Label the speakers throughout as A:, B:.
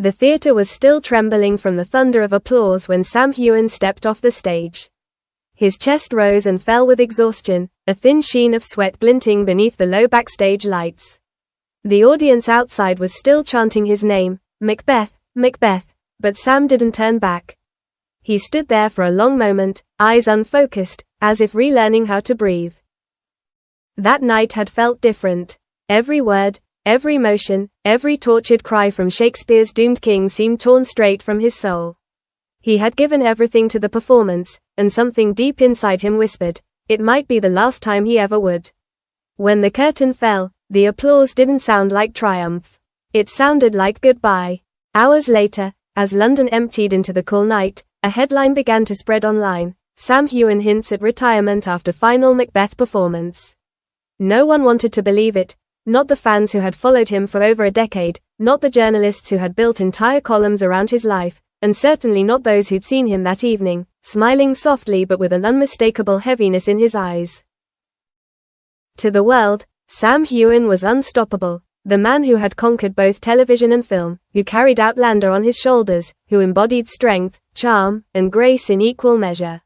A: The theater was still trembling from the thunder of applause when Sam Heughan stepped off the stage. His chest rose and fell with exhaustion, a thin sheen of sweat glinting beneath the low backstage lights. The audience outside was still chanting his name, Macbeth, Macbeth, but Sam didn't turn back. He stood there for a long moment, eyes unfocused, as if relearning how to breathe. That night had felt different. Every word, every motion, every tortured cry from Shakespeare's doomed king seemed torn straight from his soul. He had given everything to the performance, and something deep inside him whispered, it might be the last time he ever would. When the curtain fell, the applause didn't sound like triumph. It sounded like goodbye. Hours later, as London emptied into the cool night, a headline began to spread online, Sam Heughan hints at retirement after final Macbeth performance. No one wanted to believe it, not the fans who had followed him for over a decade, not the journalists who had built entire columns around his life, and certainly not those who'd seen him that evening, smiling softly but with an unmistakable heaviness in his eyes. To the world, Sam Heughan was unstoppable, the man who had conquered both television and film, who carried Outlander on his shoulders, who embodied strength, charm, and grace in equal measure.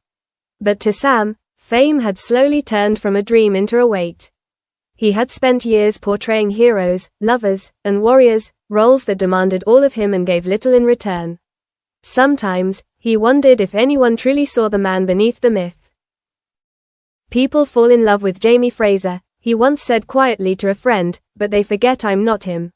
A: But to Sam, fame had slowly turned from a dream into a weight. He had spent years portraying heroes, lovers, and warriors, roles that demanded all of him and gave little in return. Sometimes, he wondered if anyone truly saw the man beneath the myth. People fall in love with Jamie Fraser, he once said quietly to a friend, but they forget I'm not him.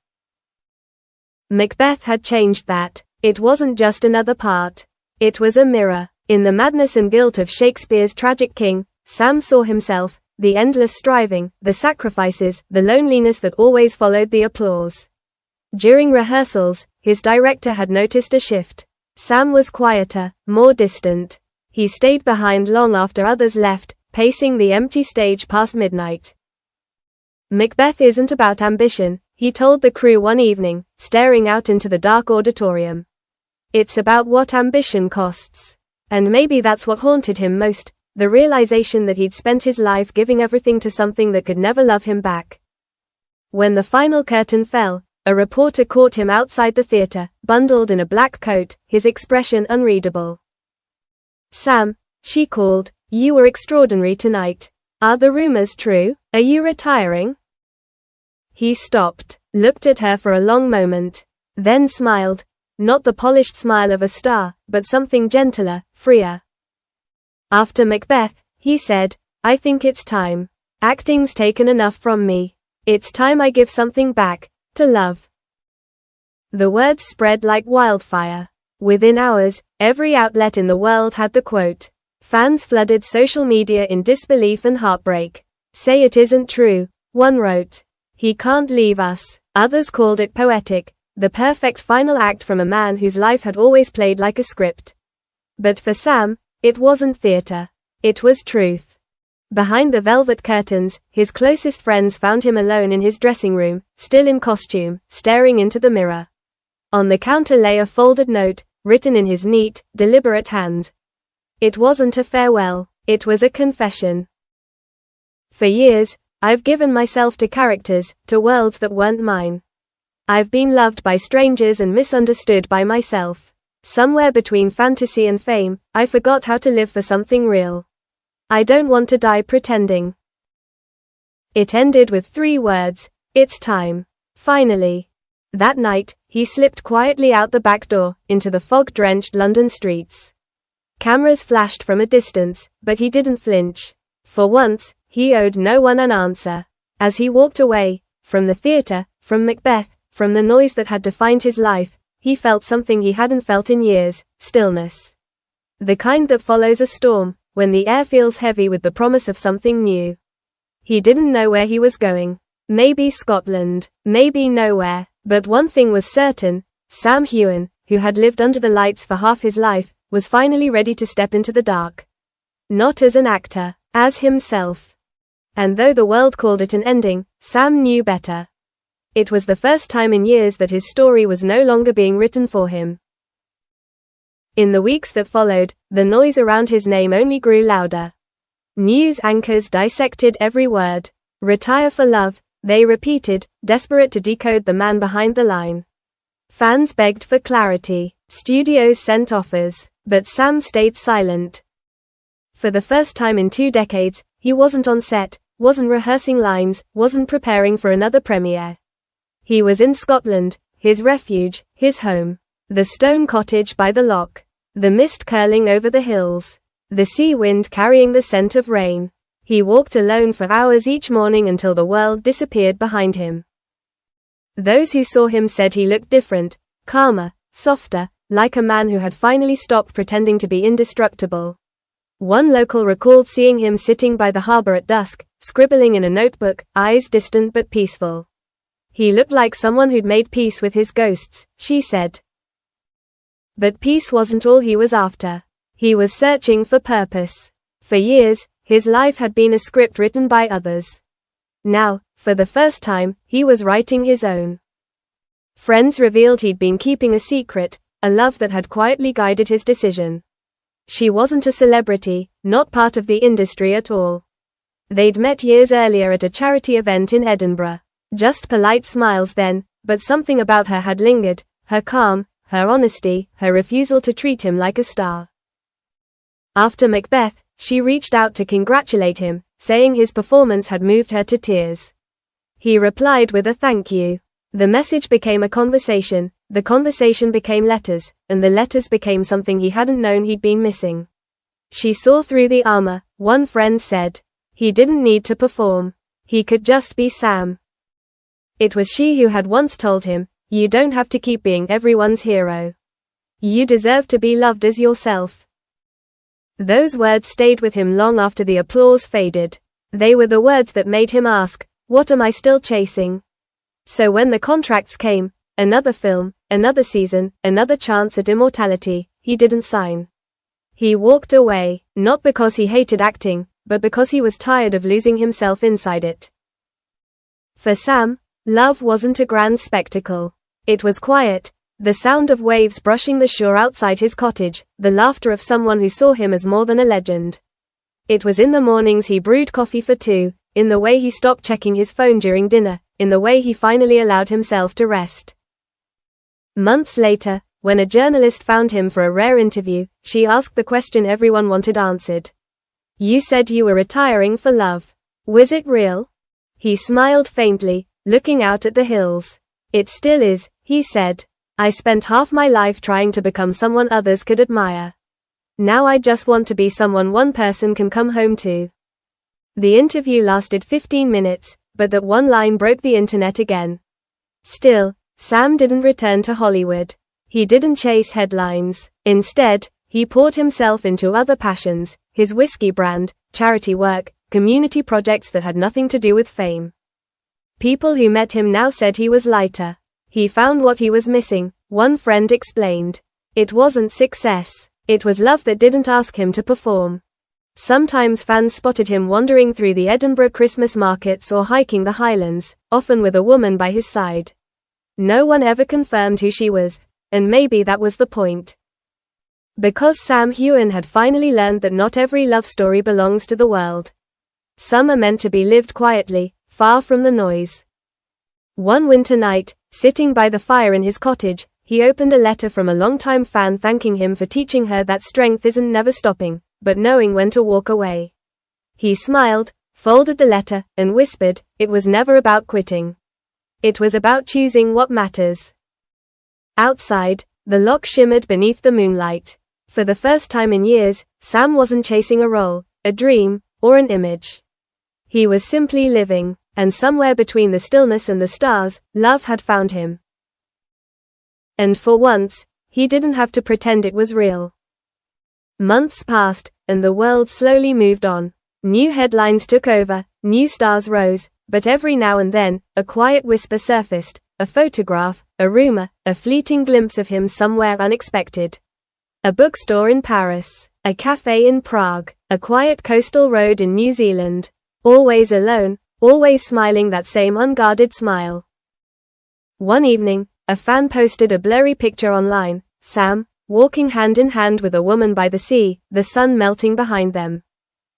A: Macbeth had changed that. It wasn't just another part. It was a mirror. In the madness and guilt of Shakespeare's tragic king, Sam saw himself, the endless striving, the sacrifices, the loneliness that always followed the applause. During rehearsals, his director had noticed a shift. Sam was quieter, more distant. He stayed behind long after others left, pacing the empty stage past midnight. Macbeth isn't about ambition, he told the crew one evening, staring out into the dark auditorium. It's about what ambition costs. And maybe that's what haunted him most, the realization that he'd spent his life giving everything to something that could never love him back. When the final curtain fell, a reporter caught him outside the theater, bundled in a black coat, his expression unreadable. Sam, she called, you were extraordinary tonight. Are the rumors true? Are you retiring? He stopped, looked at her for a long moment, then smiled, not the polished smile of a star, but something gentler, freer. After Macbeth, he said, I think it's time. Acting's taken enough from me. It's time I give something back, to love. The words spread like wildfire. Within hours, every outlet in the world had the quote. Fans flooded social media in disbelief and heartbreak. Say it isn't true, one wrote. He can't leave us. Others called it poetic, the perfect final act from a man whose life had always played like a script. But for Sam, it wasn't theater. It was truth. Behind the velvet curtains, his closest friends found him alone in his dressing room, still in costume, staring into the mirror. On the counter lay a folded note, written in his neat, deliberate hand. It wasn't a farewell, it was a confession. For years, I've given myself to characters, to worlds that weren't mine. I've been loved by strangers and misunderstood by myself. Somewhere between fantasy and fame, I forgot how to live for something real. I don't want to die pretending. It ended with 3 words, it's time. Finally. That night, he slipped quietly out the back door, into the fog-drenched London streets. Cameras flashed from a distance, but he didn't flinch. For once, he owed no one an answer. As he walked away, from the theater, from Macbeth, from the noise that had defined his life, he felt something he hadn't felt in years, stillness. The kind that follows a storm, when the air feels heavy with the promise of something new. He didn't know where he was going. Maybe Scotland, maybe nowhere, but one thing was certain, Sam Heughan, who had lived under the lights for half his life, was finally ready to step into the dark. Not as an actor, as himself. And though the world called it an ending, Sam knew better. It was the first time in years that his story was no longer being written for him. In the weeks that followed, the noise around his name only grew louder. News anchors dissected every word. Retire for love, they repeated, desperate to decode the man behind the line. Fans begged for clarity. Studios sent offers. But Sam stayed silent. For the first time in 2 decades, he wasn't on set, wasn't rehearsing lines, wasn't preparing for another premiere. He was in Scotland, his refuge, his home. The stone cottage by the loch. The mist curling over the hills. The sea wind carrying the scent of rain. He walked alone for hours each morning until the world disappeared behind him. Those who saw him said he looked different, calmer, softer, like a man who had finally stopped pretending to be indestructible. One local recalled seeing him sitting by the harbor at dusk, scribbling in a notebook, eyes distant but peaceful. He looked like someone who'd made peace with his ghosts, she said. But peace wasn't all he was after. He was searching for purpose. For years, his life had been a script written by others. Now, for the first time, he was writing his own. Friends revealed he'd been keeping a secret, a love that had quietly guided his decision. She wasn't a celebrity, not part of the industry at all. They'd met years earlier at a charity event in Edinburgh. Just polite smiles then, but something about her had lingered, her calm, her honesty, her refusal to treat him like a star. After Macbeth, she reached out to congratulate him, saying his performance had moved her to tears. He replied with a thank you. The message became a conversation, the conversation became letters, and the letters became something he hadn't known he'd been missing. She saw through the armor, one friend said. He didn't need to perform. He could just be Sam. It was she who had once told him, "You don't have to keep being everyone's hero. You deserve to be loved as yourself." Those words stayed with him long after the applause faded. They were the words that made him ask, "What am I still chasing?" So when the contracts came, another film, another season, another chance at immortality, he didn't sign. He walked away, not because he hated acting, but because he was tired of losing himself inside it. For Sam, love wasn't a grand spectacle. It was quiet, the sound of waves brushing the shore outside his cottage, the laughter of someone who saw him as more than a legend. It was in the mornings he brewed coffee for two, in the way he stopped checking his phone during dinner, in the way he finally allowed himself to rest. Months later, when a journalist found him for a rare interview, she asked the question everyone wanted answered. "You said you were retiring for love. Was it real?" He smiled faintly, looking out at the hills. "It still is," he said. "I spent half my life trying to become someone others could admire. Now I just want to be someone one person can come home to." The interview lasted 15 minutes, but that one line broke the internet again. Still, Sam didn't return to Hollywood. He didn't chase headlines. Instead, he poured himself into other passions, his whiskey brand, charity work, community projects that had nothing to do with fame. People who met him now said he was lighter. He found what he was missing, one friend explained. It wasn't success. It was love that didn't ask him to perform. Sometimes fans spotted him wandering through the Edinburgh Christmas markets or hiking the Highlands, often with a woman by his side. No one ever confirmed who she was, and maybe that was the point. Because Sam Heughan had finally learned that not every love story belongs to the world. Some are meant to be lived quietly, far from the noise. One winter night, sitting by the fire in his cottage, he opened a letter from a longtime fan thanking him for teaching her that strength isn't never stopping, but knowing when to walk away. He smiled, folded the letter, and whispered, "It was never about quitting. It was about choosing what matters." Outside, the loch shimmered beneath the moonlight. For the first time in years, Sam wasn't chasing a role, a dream, or an image. He was simply living, and somewhere between the stillness and the stars, love had found him. And for once, he didn't have to pretend it was real. Months passed, and the world slowly moved on. New headlines took over, new stars rose, but every now and then, a quiet whisper surfaced, a photograph, a rumor, a fleeting glimpse of him somewhere unexpected. A bookstore in Paris, a cafe in Prague, a quiet coastal road in New Zealand. Always alone, always smiling that same unguarded smile. One evening, a fan posted a blurry picture online, Sam, walking hand in hand with a woman by the sea, the sun melting behind them.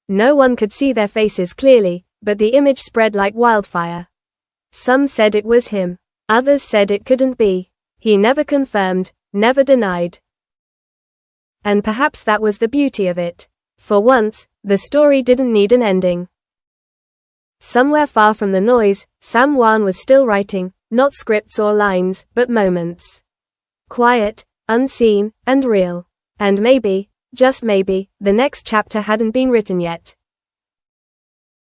A: No one could see their faces clearly, but the image spread like wildfire. Some said it was him. Others said it couldn't be. He never confirmed, never denied. And perhaps that was the beauty of it. For once, the story didn't need an ending. Somewhere far from the noise, Sam Heughan was still writing, not scripts or lines, but moments. Quiet, unseen, and real. And maybe, just maybe, the next chapter hadn't been written yet.